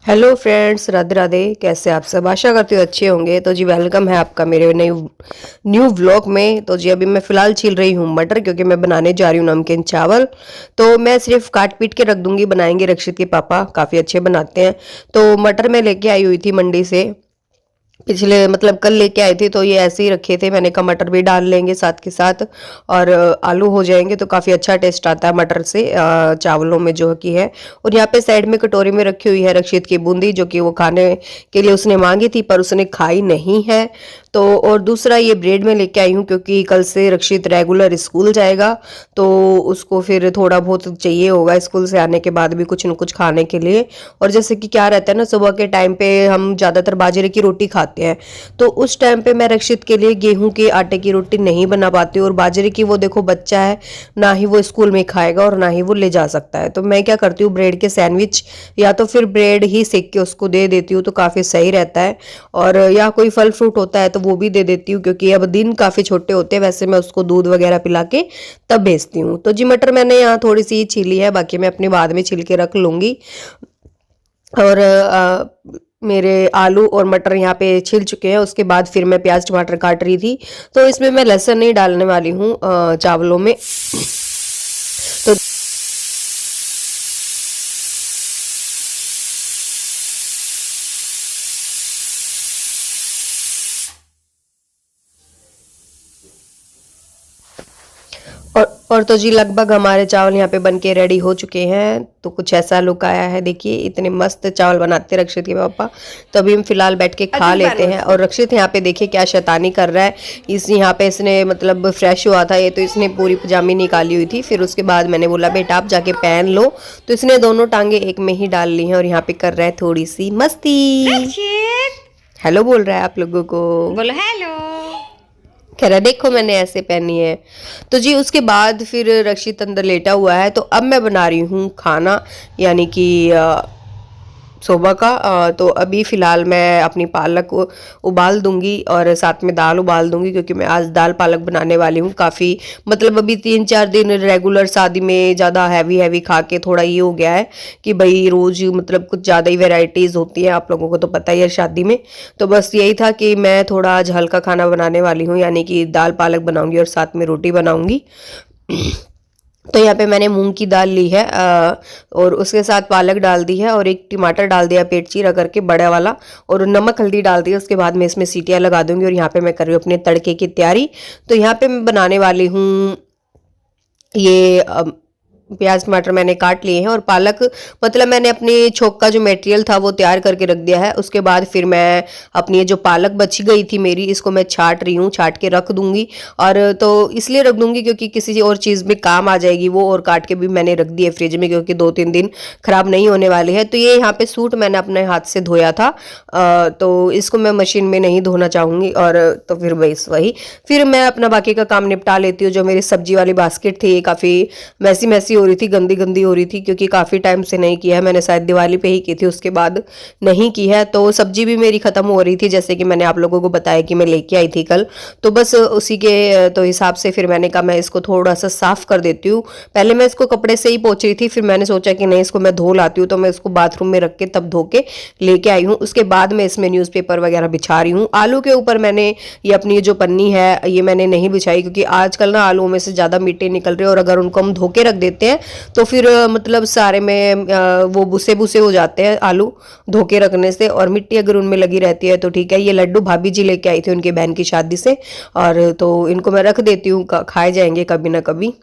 Hello friends, Radhe Radhe. कैसे आप सब? आशा करती हूँ अच्छे होंगे। तो जी वेलकम है आपका मेरे न्यू न्यू व्लॉग में। तो जी अभी मैं फ़िलहाल छील रही हूँ मटर, क्योंकि मैं बनाने जा रही हूँ नमकीन चावल। तो मैं सिर्फ काट पीट के रख दूंगी, बनाएंगे रक्षित के पापा, काफ़ी अच्छे बनाते हैं। तो मटर मैं लेके आई हुई थी मंडी से, पिछले मतलब कल लेके आए थे। तो ये ऐसे ही रखे थे, मैंने कहा मटर भी डाल लेंगे साथ के साथ, और आलू हो जाएंगे तो काफ़ी अच्छा टेस्ट आता है मटर से चावलों में जो कि है। और यहाँ पे साइड में कटोरी में रखी हुई है रक्षित की बूंदी, जो कि वो खाने के लिए उसने मांगी थी पर उसने खाई नहीं है। तो और दूसरा ये ब्रेड में लेके आई हूँ, क्योंकि कल से रक्षित रेगुलर स्कूल जाएगा, तो उसको फिर थोड़ा बहुत चाहिए होगा स्कूल से आने के बाद भी कुछ न कुछ खाने के लिए। और जैसे कि क्या रहता है ना, सुबह के टाइम पे हम ज़्यादातर बाजरे की रोटी खाते हैं, तो उस टाइम पे मैं रक्षित के लिए गेहूं के आटे की रोटी नहीं बना पाती हूँ। और बाजरे की वो देखो बच्चा है, ना ही वो स्कूल में खाएगा और ना ही वो ले जा सकता है। तो मैं क्या करती हूँ, ब्रेड के सैंडविच या तो फिर ब्रेड ही सेक के उसको दे देती हूँ, तो काफ़ी सही रहता है। और या कोई फल फ्रूट होता है तो वो भी दे देती हूँ, क्योंकि अब दिन काफ़ी छोटे होते हैं। वैसे मैं उसको दूध वगैरह पिला के तब भेजती हूँ। तो जी मटर मैंने यहाँ थोड़ी सी छीली है, बाकी मैं अपने बाद में छील के रख लूँगी। और मेरे आलू और मटर यहाँ पे छिल चुके हैं। उसके बाद फिर मैं प्याज टमाटर काट रही थी। तो इसमें मैं लहसुन नहीं डालने वाली हूँ चावलों में। तो और तो जी लगभग हमारे चावल यहाँ पे बन के रेडी हो चुके हैं। तो कुछ ऐसा लुक आया है, देखिए इतने मस्त चावल बनाते हैं रक्षित के पापा। तो अभी हम फिलहाल बैठ के खा लेते हैं। और रक्षित यहाँ पे देखिए क्या शैतानी कर रहा है। इस यहाँ पे इसने मतलब फ्रेश हुआ था ये, तो इसने पूरी पजामी निकाली हुई थी। फिर उसके बाद मैंने बोला बेटा आप जाके पहन लो, तो इसने दोनों टांगे एक में ही डाल ली हैं और यहाँ पे कर रहा है थोड़ी सी मस्ती। हेलो बोल रहा है आप लोगों को, बोलो हेलो। कह रहा है देखो मैंने ऐसे पहनी है। तो जी उसके बाद फिर रक्षित अंदर लेटा हुआ है। तो अब मैं बना रही हूँ खाना, यानी कि सुबह का। तो अभी फ़िलहाल मैं अपनी पालक को उबाल दूंगी और साथ में दाल उबाल दूंगी, क्योंकि मैं आज दाल पालक बनाने वाली हूँ। काफ़ी मतलब अभी 3-4 दिन रेगुलर शादी में ज़्यादा हैवी हैवी खा के थोड़ा ये हो गया है कि भाई रोज़ मतलब कुछ ज़्यादा ही वेराइटीज़ होती हैं, आप लोगों को तो पता ही है शादी में। तो बस यही था कि मैं थोड़ा आज हल्का खाना बनाने वाली हूँ, यानी कि दाल पालक बनाऊंगी और साथ में रोटी बनाऊंगी। तो यहाँ पे मैंने मूंग की दाल ली है और उसके साथ पालक डाल दी है और एक टमाटर डाल दिया पेट चीरा करके बड़ा वाला, और नमक हल्दी डाल दी। उसके बाद मैं इसमें सीटियाँ लगा दूंगी और यहाँ पे मैं कर रही हूँ अपने तड़के की तैयारी। तो यहाँ पे मैं बनाने वाली हूँ ये प्याज टमाटर मैंने काट लिए हैं, और पालक मतलब मैंने अपनी छोक का जो मटेरियल था वो तैयार करके रख दिया है। उसके बाद फिर मैं अपनी जो पालक बची गई थी मेरी, इसको मैं छाट रही हूँ, छाट के रख दूंगी। और तो इसलिए रख दूंगी क्योंकि किसी और चीज़ में काम आ जाएगी वो, और काट के भी मैंने रख दी है फ्रिज में, क्योंकि 2-3 दिन खराब नहीं होने वाली है। तो ये यहाँ पे सूट मैंने अपने हाथ से धोया था, तो इसको मैं मशीन में नहीं धोना चाहूँगी। और तो फिर बस वही, फिर मैं अपना बाकी का काम निपटा लेती हूँ। जो मेरी सब्जी वाली बास्केट थी ये काफ़ी मैसी मैसी हो रही थी, गंदी गंदी हो रही थी, क्योंकि काफ़ी टाइम से नहीं किया है मैंने, शायद दिवाली पे ही की थी, उसके बाद नहीं की है। तो सब्जी भी मेरी ख़त्म हो रही थी, जैसे कि मैंने आप लोगों को बताया कि मैं लेके आई थी कल। तो बस उसी के तो हिसाब से फिर मैंने कहा मैं इसको थोड़ा सा साफ़ कर देती हूँ। पहले मैं इसको कपड़े से ही पोंछ रही थी, फिर मैंने सोचा कि नहीं इसको मैं धो लाती हूँ। तो मैं इसको बाथरूम में रख के तब धो के लेके आई हूँ। उसके बाद मैं इसमें न्यूज़पेपर वगैरह बिछा रही हूँ। आलू के ऊपर मैंने ये अपनी जो पन्नी है ये मैंने नहीं बिछाई, क्योंकि आजकल ना आलूओं में से ज़्यादा मिट्टी निकल रही है, और अगर उनको हम धो के रख देते हैं तो फिर मतलब सारे में वो बुसे बुसे हो जाते हैं आलू धो के रखने से, और मिट्टी अगर उनमें लगी रहती है तो ठीक है। ये लड्डू भाभी जी लेके आई थी उनकी बहन की शादी से, और तो इनको मैं रख देती हूँ, खाए जाएंगे कभी ना कभी।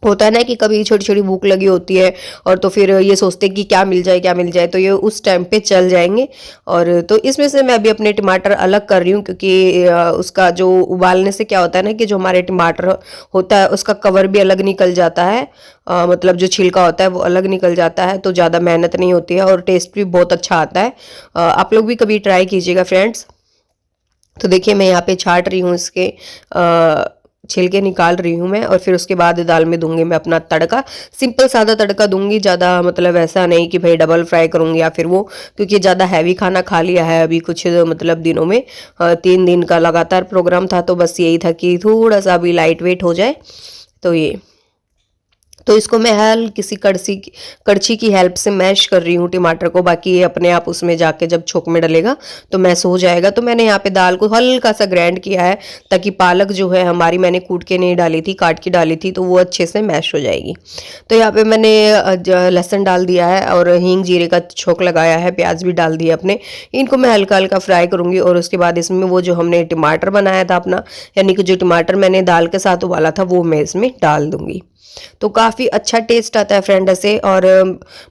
होता है ना कि कभी छोटी छोटी भूख लगी होती है, और तो फिर ये सोचते हैं कि क्या मिल जाए क्या मिल जाए, तो ये उस टाइम पे चल जाएंगे। और तो इसमें से मैं अभी अपने टमाटर अलग कर रही हूँ, क्योंकि उसका जो उबालने से क्या होता है ना कि जो हमारे टमाटर होता है उसका कवर भी अलग निकल जाता है, मतलब जो छिलका होता है वो अलग निकल जाता है, तो ज़्यादा मेहनत नहीं होती है और टेस्ट भी बहुत अच्छा आता है। आप लोग भी कभी ट्राई कीजिएगा फ्रेंड्स। तो देखिए मैं यहाँ पे छाट रही हूँ इसके छिलके निकाल रही हूँ मैं, और फिर उसके बाद दाल में दूंगी मैं अपना तड़का। सिंपल सादा तड़का दूंगी, ज़्यादा मतलब ऐसा नहीं कि भाई डबल फ्राई करूँगी या फिर वो, क्योंकि ज़्यादा हैवी खाना खा लिया है अभी कुछ मतलब दिनों में। 3 दिन का लगातार प्रोग्राम था, तो बस यही था कि थोड़ा सा अभी लाइट वेट हो जाए। तो ये तो इसको मैं किसी कड़छी की हेल्प से मैश कर रही हूँ टमाटर को, बाकी ये अपने आप उसमें जाके जब छोंक में डलेगा तो मैश हो जाएगा। तो मैंने यहाँ पे दाल को हल्का सा ग्राइंड किया है ताकि पालक जो है हमारी, मैंने कूट के नहीं डाली थी, काट के डाली थी, तो वो अच्छे से मैश हो जाएगी। तो यहाँ पे मैंने लहसुन डाल दिया है और हींग जीरे का छोंक लगाया है, प्याज भी डाल दिया अपने। इनको मैं हल्का हल्का फ्राई करूँगी और उसके बाद इसमें वो जो हमने टमाटर बनाया था अपना, यानी कि जो टमाटर मैंने दाल के साथ उबाला था, वो मैं इसमें डाल दूँगी। तो काफ़ी अच्छा टेस्ट आता है फ्रेंड ऐसे। और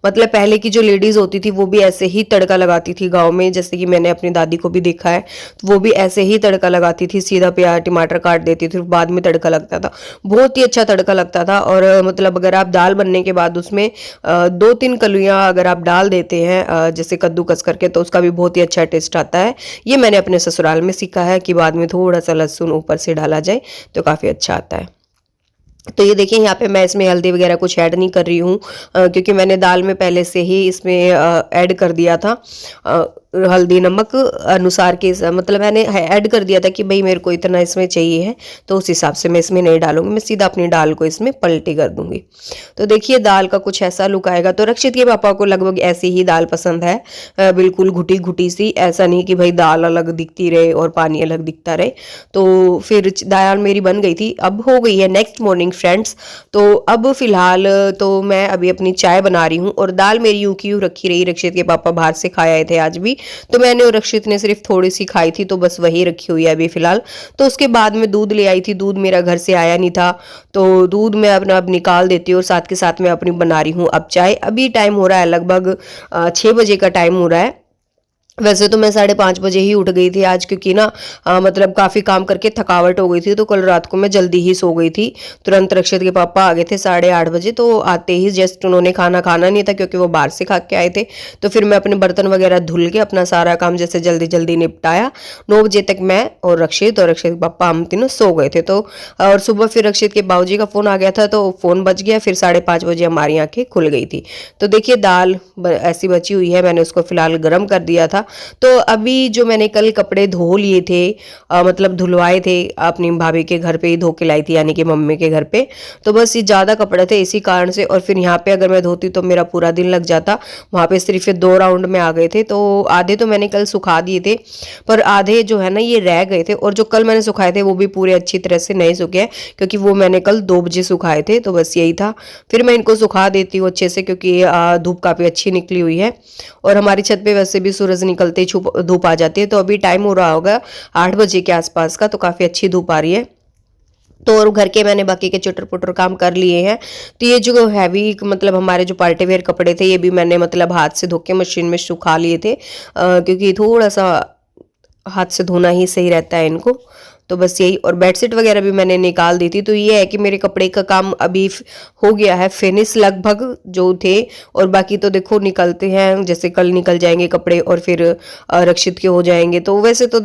मतलब पहले की जो लेडीज़ होती थी वो भी ऐसे ही तड़का लगाती थी गांव में, जैसे कि मैंने अपनी दादी को भी देखा है, तो वो भी ऐसे ही तड़का लगाती थी, सीधा प्याज टमाटर काट देती थी, बाद में तड़का लगता था, बहुत ही अच्छा तड़का लगता था। और मतलब अगर आप दाल बनने के बाद उसमें 2-3 कलियाँ अगर आप डाल देते हैं जैसे कद्दूकस करके, तो उसका भी बहुत ही अच्छा टेस्ट आता है। ये मैंने अपने ससुराल में सीखा है कि बाद में थोड़ा सा लहसुन ऊपर से डाला जाए तो काफ़ी अच्छा आता है। तो ये देखिए यहाँ पे मैं इसमें हल्दी वगैरह कुछ ऐड नहीं कर रही हूँ, क्योंकि मैंने दाल में पहले से ही इसमें ऐड कर दिया था। हल्दी नमक अनुसार के मतलब मैंने ऐड कर दिया था कि भाई मेरे को इतना इसमें चाहिए है, तो उस हिसाब से मैं इसमें नहीं डालूंगी, मैं सीधा अपनी दाल को इसमें पलटी कर दूंगी। तो देखिए दाल का कुछ ऐसा लुक आएगा। तो रक्षित के पापा को लगभग ऐसी ही दाल पसंद है, बिल्कुल घुटी घुटी सी, ऐसा नहीं कि भाई दाल अलग दिखती रहे और पानी अलग दिखता रहे। तो फिर दाल मेरी बन गई थी, अब हो गई है नेक्स्ट मॉर्निंग फ्रेंड्स। तो अब फिलहाल तो मैं अभी अपनी चाय बना रही हूँ और दाल मेरी यूं की यूं रखी रही। रक्षित के पापा बाहर से खा आए थे आज भी, तो मैंने और रक्षित ने सिर्फ थोड़ी सी खाई थी, तो बस वही रखी हुई है अभी फिलहाल। तो उसके बाद में दूध ले आई थी, दूध मेरा घर से आया नहीं था, तो दूध मैं अपना अब निकाल देती हूँ और साथ के साथ मैं अपनी बना रही हूँ अब चाय। अभी टाइम हो रहा है लगभग 6 बजे का टाइम हो रहा है। वैसे तो मैं 5:30 बजे ही उठ गई थी आज, क्योंकि ना मतलब काफ़ी काम करके थकावट हो गई थी, तो कल रात को मैं जल्दी ही सो गई थी। तुरंत रक्षित के पापा आ गए थे 8:30 बजे, तो आते ही जस्ट उन्होंने खाना नहीं था क्योंकि वो बाहर से खा के आए थे। तो फिर मैं अपने बर्तन वगैरह धुल के अपना सारा काम जैसे जल्दी जल्दी निपटाया। 9 बजे तक मैं और रक्षित के पापा हम तीनों सो गए थे। तो और सुबह फिर रक्षित के बाबूजी का फ़ोन आ गया था, तो फ़ोन बज गया, फिर 5:30 बजे हमारी आंखें खुल गई थी। तो देखिए दाल ऐसी बची हुई है, मैंने उसको फिलहाल गर्म कर दिया था। तो अभी जो मैंने कल कपड़े धो लिए थे, मतलब धुलवाए थे, अपनी भाभी के घर पे ही धो के लाई थी, यानी कि मम्मी के घर पे। तो बस ये ज़्यादा कपड़े थे इसी कारण से, और फिर यहाँ पे अगर मैं धोती तो मेरा पूरा दिन लग जाता। वहाँ पे सिर्फ 2 राउंड में आ गए थे, तो आधे तो मैंने कल सुखा दिए थे, पर आधे जो है ना ये रह गए थे। और जो कल मैंने सुखाए थे वो भी पूरे अच्छी तरह से नहीं सूखे हैं, क्योंकि वो मैंने कल 2 बजे सुखाए थे। तो बस यही था, फिर मैं इनको सुखा देती हूँ अच्छे से, क्योंकि धूप काफ़ी अच्छी निकली हुई है और हमारी छत पे वैसे भी सूरज निकलते ही धूप आ जाती है। तो अभी टाइम हो रहा होगा 8 बजे के आसपास का, तो काफ़ी अच्छी धूप आ रही है। तो और घर के मैंने बाकी के चुटर पुटर काम कर लिए हैं। तो ये जो हैवी मतलब हमारे जो पार्टी वेयर कपड़े थे, ये भी मैंने मतलब हाथ से धो के मशीन में सुखा लिए थे, क्योंकि थोड़ा सा हाथ से धोना ही सही रहता है इनको। तो बस यही, और बेडशीट वगैरह भी मैंने निकाल दी थी। तो ये है कि मेरे कपड़े का काम अभी हो गया है फिनिश लगभग जो थे, और बाकी तो देखो निकलते हैं, जैसे कल निकल जाएंगे कपड़े और फिर रक्षित के हो जाएंगे। तो वैसे तो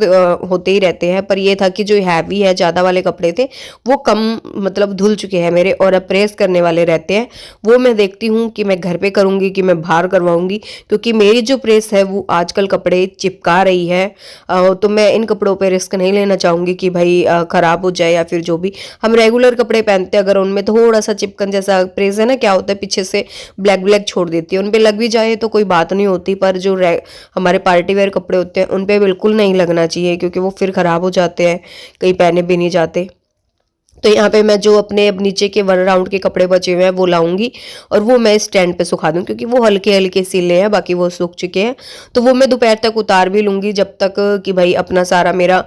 होते ही रहते हैं, पर ये था कि जो हैवी है ज़्यादा वाले कपड़े थे वो कम मतलब धुल चुके हैं मेरे, और अब प्रेस करने वाले रहते हैं। वो मैं देखती हूँ कि मैं घर पे करूँगी कि मैं बाहर करवाऊँगी, क्योंकि मेरी जो प्रेस है वो आजकल कपड़े चिपका रही है। तो मैं इन कपड़ों पर रिस्क नहीं लेना चाहूँगी कि भाई खराब हो जाए, या फिर जो भी हम रेगुलर कपड़े पहनते हैं अगर उनमें थोड़ा सा चिपकन जैसा प्रेस है ना, क्या होता है पीछे से ब्लैक ब्लैक छोड़ देती है, उन पे लग भी जाए तो कोई बात नहीं होती, पर जो हमारे पार्टी वेयर कपड़े होते हैं उन पे बिल्कुल नहीं लगना चाहिए, क्योंकि वो फिर खराब हो जाते हैं, कहीं पहने भी नहीं जाते। तो यहाँ पे मैं जो अपने अब नीचे के 1 राउंड के कपड़े बचे हुए हैं वो लाऊंगी और वो मैं स्टैंड पे सुखा दूँ, क्योंकि वो हल्के हल्के सिले हैं, बाकी वो सूख चुके हैं। तो वो मैं दोपहर तक उतार भी लूँगी, जब तक कि भाई अपना सारा मेरा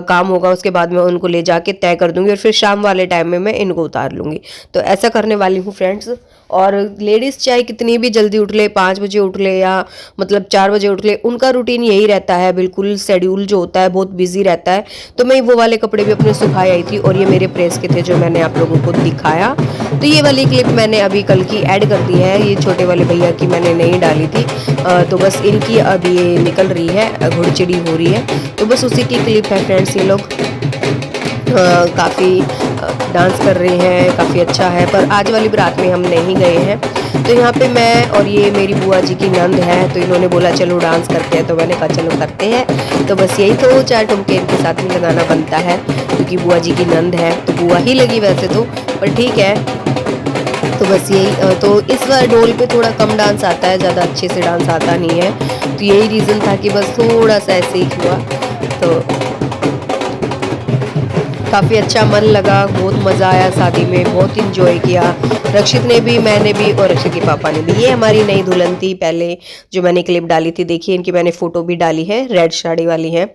काम होगा, उसके बाद मैं उनको ले जाके तय कर दूँगी और फिर शाम वाले टाइम में मैं इनको उतार लूँगी। तो ऐसा करने वाली हूँ फ्रेंड्स। और लेडीज़ चाहे कितनी भी जल्दी उठ ले, 5 बजे उठ ले या मतलब 4 बजे उठ ले, उनका रूटीन यही रहता है, बिल्कुल शेड्यूल जो होता है बहुत बिजी रहता है। तो मैं वो वाले कपड़े भी अपने सुखाई आई थी, और ये मेरे प्रेस के थे जो मैंने आप लोगों को दिखाया। तो ये वाली क्लिप मैंने अभी कल की ऐड कर दी है, ये छोटे वाले भैया की मैंने नहीं डाली थी। तो बस इनकी अब ये निकल रही है, घुड़चिड़ी हो रही है, तो बस उसी की क्लिप है फ्रेंड्स। ये लोग काफ़ी डांस कर रहे हैं, काफ़ी अच्छा है, पर आज वाली बारात में हम नहीं गए हैं। तो यहाँ पे मैं और ये मेरी बुआ जी की नंद है, तो इन्होंने बोला चलो डांस करते हैं, तो मैंने कहा चलो करते हैं। तो बस यही तो 4 ठुमके इनके साथ में लगाना बनता है, क्योंकि बुआ जी की नंद है, तो बुआ ही लगी वैसे तो, पर ठीक है। तो बस यही तो इस बार ढोल पे थोड़ा कम डांस आता है, ज़्यादा अच्छे से डांस आता नहीं है, तो यही रीज़न था कि बस थोड़ा सा ऐसे ही हुआ। तो काफ़ी अच्छा मन लगा, बहुत मज़ा आया शादी में, बहुत इंजॉय किया। रक्षित ने भी, मैंने भी और रक्षित के पापा ने भी। ये हमारी नई दुल्हन थी पहले जो मैंने क्लिप डाली थी, देखिए इनकी मैंने फ़ोटो भी डाली है, रेड साड़ी वाली है।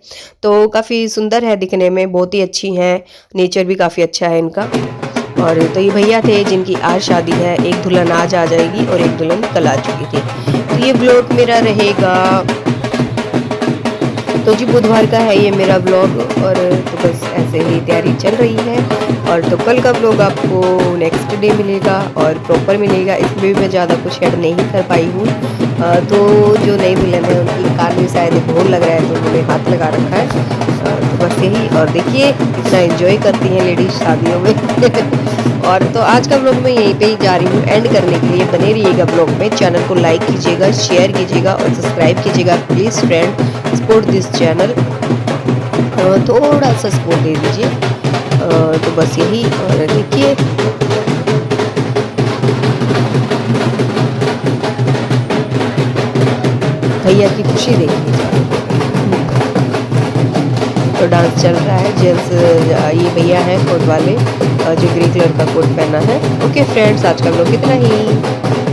तो काफ़ी सुंदर है दिखने में, बहुत ही अच्छी हैं, नेचर भी काफ़ी अच्छा है इनका। और तो ये भैया थे जिनकी आज शादी है, एक दुल्हन आज आ जाएगी और एक दुल्हन कल आ चुकी थी। तो ये ब्लॉग मेरा रहेगा, तो जी बुधवार का है ये मेरा व्लॉग, और तो बस ऐसे ही तैयारी चल रही है। और तो कल का व्लॉग आपको नेक्स्ट डे मिलेगा और प्रॉपर मिलेगा, इसमें भी मैं ज़्यादा कुछ ऐड नहीं कर पाई हूँ। तो जो नई दुल्हन है उनकी कार में शायद ढोल लग रहा है, तो उन्होंने हाथ लगा रखा है। तो बस यही, और देखिए इतना एंजॉय करती हैं लेडीज शादियों में। और तो आज का व्लॉग मैं यहीं पे ही जा रही हूँ एंड करने के लिए। बने रहिएगा व्लॉग में, चैनल को लाइक कीजिएगा, शेयर कीजिएगा और सब्सक्राइब कीजिएगा please friend, support this channel, थोड़ा सा सपोर्ट दे दीजिए। तो बस यही, और देखिए भैया की खुशी देखिए। तो डांस चल रहा है, जेंट्स ये भैया हैं कोट वाले जो ग्रे कलर का कोट पहना है। ओके फ्रेंड्स, आज का व्लॉग इतना ही।